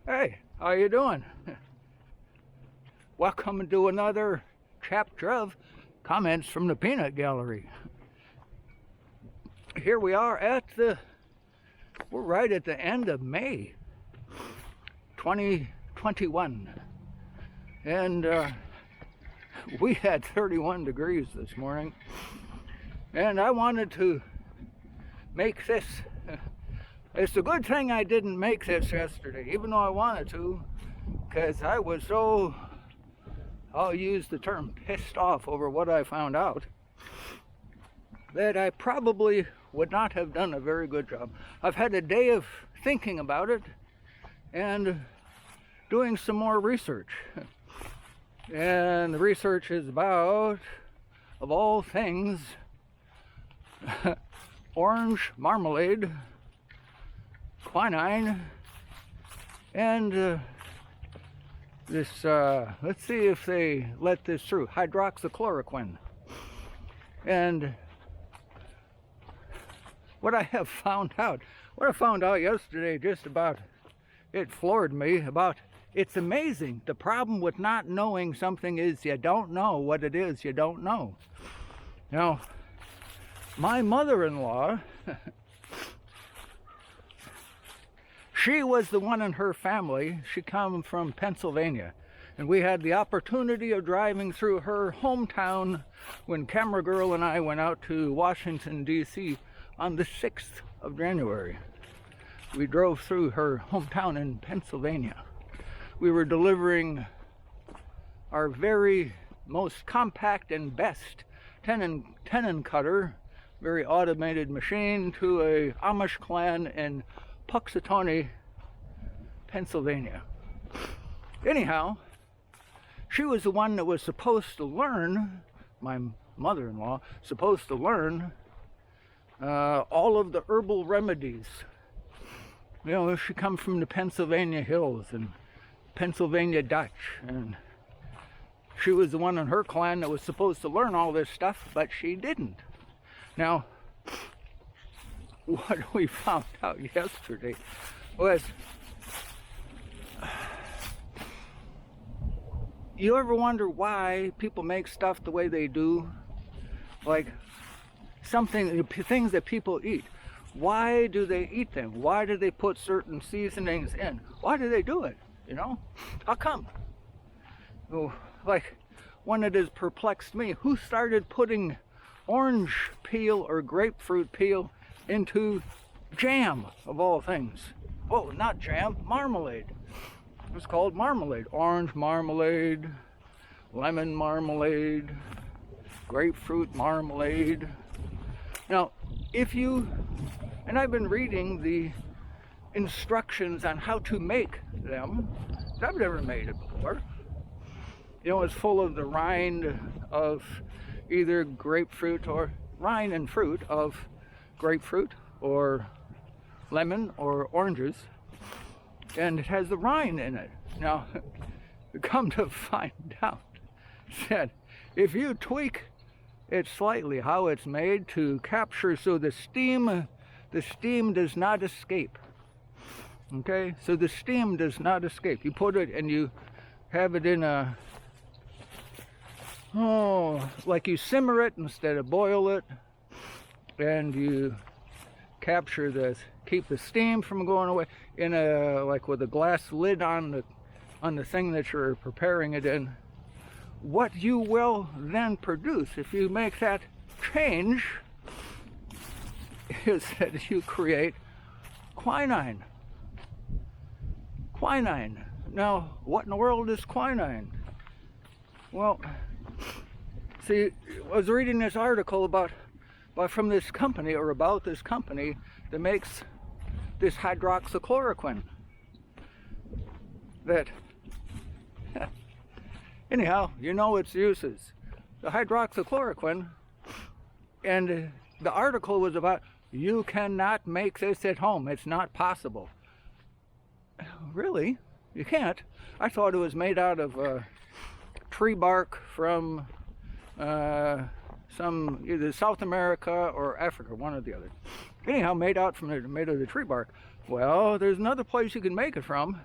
Hey, how you doing? Welcome to another chapter of Comments from the Peanut Gallery. Here we are we're right at the end of May 2021. And we had 31 degrees this morning. And I wanted to make this. It's a good thing I didn't make this yesterday, even though I wanted to, because I was so, I'll use the term, pissed off over what I found out, that I probably would not have done a very good job. I've had a day of thinking about it and doing some more research. And the research is about, of all things, orange marmalade, quinine, and this, let's see if they let this through, hydroxychloroquine. And what I found out yesterday, just about, it floored me about, it's amazing. The problem with not knowing something is you don't know what it is you don't know. Now, my mother-in-law, she was the one in her family. She came from Pennsylvania, and we had the opportunity of driving through her hometown when Camera Girl and I went out to Washington, D.C. on the 6th of January. We drove through her hometown in Pennsylvania. We were delivering our very most compact and best tenon cutter, very automated machine, to a Amish clan in Puxatawny, Pennsylvania. Anyhow, she was the one that was supposed to learn, my mother-in-law, supposed to learn all of the herbal remedies. You know, she come from the Pennsylvania hills and Pennsylvania Dutch, and she was the one in her clan that was supposed to learn all this stuff, but she didn't. Now, what we found out yesterday was, you ever wonder why people make stuff the way they do? Like things that people eat. Why do they eat them? Why do they put certain seasonings in? Why do they do it? You know? How come? Oh, like, one that has perplexed me, who started putting orange peel or grapefruit peel into jam, of all things? Oh, not jam, marmalade. It's called marmalade. Orange marmalade, lemon marmalade, grapefruit marmalade. Now, and I've been reading the instructions on how to make them. I've never made it before. You know, it's full of the rind of either grapefruit or rind and fruit of grapefruit or lemon or oranges, and it has the rind in it. Now, come to find out that if you tweak it slightly, how it's made to capture, so the steam does not escape. Okay, so the steam does not escape. You put it and you have it in a, like you simmer it instead of boil it, and you capture keep the steam from going away in a, like with a glass lid on the thing that you're preparing it in. What you will then produce, if you make that change, is that you create quinine. Quinine. Now, what in the world is quinine? Well, see, I was reading this article about from this company, or about this company that makes this hydroxychloroquine. That, anyhow, you know its uses. The hydroxychloroquine, and the article was about, you cannot make this at home. It's not possible. Really? You can't? I thought it was made out of tree bark from some either South America or Africa, one or the other. Anyhow, made of the tree bark. Well, there's another place you can make it from,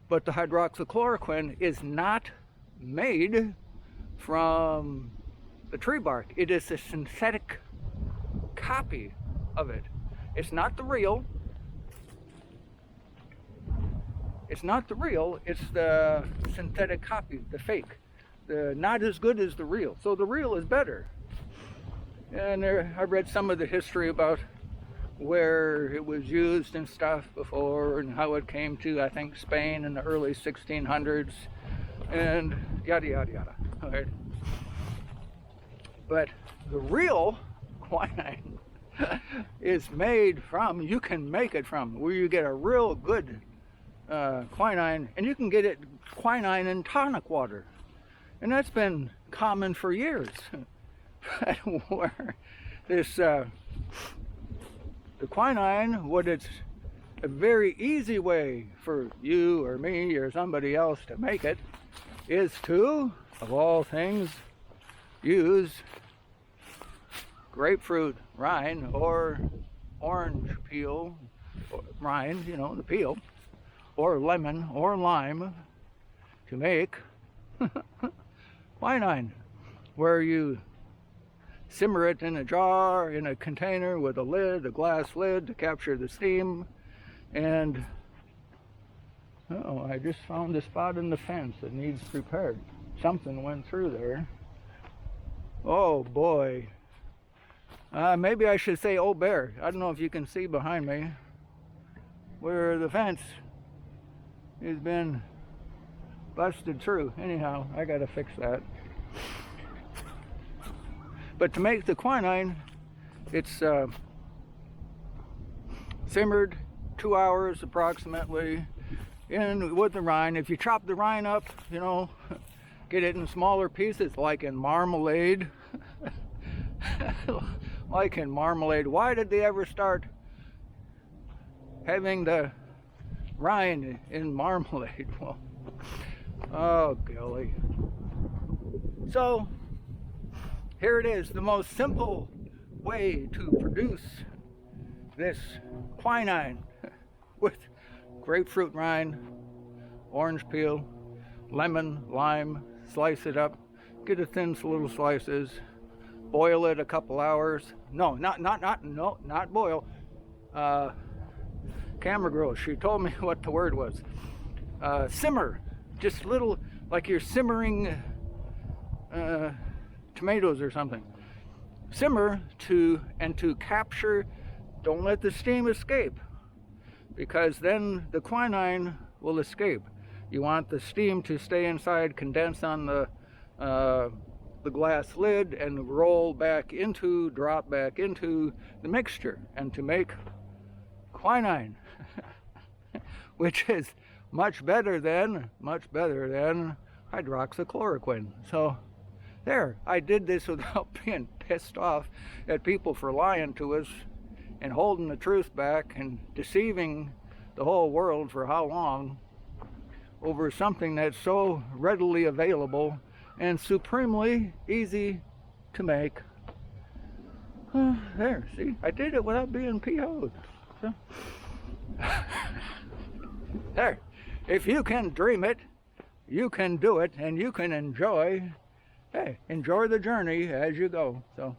But the hydroxychloroquine is not made from the tree bark. It is a synthetic copy of it. It's not the real. It's not the real, it's the synthetic copy, the fake. The not as good as the real. So the real is better. And I read some of the history about where it was used and stuff before, and how it came to, I think, Spain in the early 1600s, and yada yada yada. All right. But the real quinine is made from, you can make it from, where you get a real good quinine, and you can get it quinine in tonic water, and that's been common for years. But where this the quinine, what it's a very easy way for you or me or somebody else to make it is to, of all things, use grapefruit rind or orange peel, or rind, you know, the peel, or lemon or lime to make quinine, where you simmer it in a jar, in a container with a lid, a glass lid to capture the steam. And I just found a spot in the fence that needs repaired. Something went through there. Oh boy. Maybe I should say, oh bear. I don't know if you can see behind me where the fence has been busted through. Anyhow, I gotta fix that. But to make the quinine, it's simmered 2 hours approximately in with the rind. If you chop the rind up, you know, get it in smaller pieces, like in marmalade. Like in marmalade. Why did they ever start having the rind in marmalade? Well, oh golly. So here it is, the most simple way to produce this quinine with grapefruit rind, orange peel, lemon, lime, slice it up, get it thin little slices, boil it a couple hours. No, not boil. Camera girl, she told me what the word was. Simmer, just little, like you're simmering tomatoes or something. Simmer to capture, don't let the steam escape, because then the quinine will escape. You want the steam to stay inside, condense on the glass lid, and drop back into the mixture, and to make quinine, which is much better than hydroxychloroquine. So there, I did this without being pissed off at people for lying to us and holding the truth back and deceiving the whole world for how long over something that's so readily available and supremely easy to make. There, see, I did it without being PO'd. So, there, if you can dream it, you can do it, and you can enjoy the journey as you go. So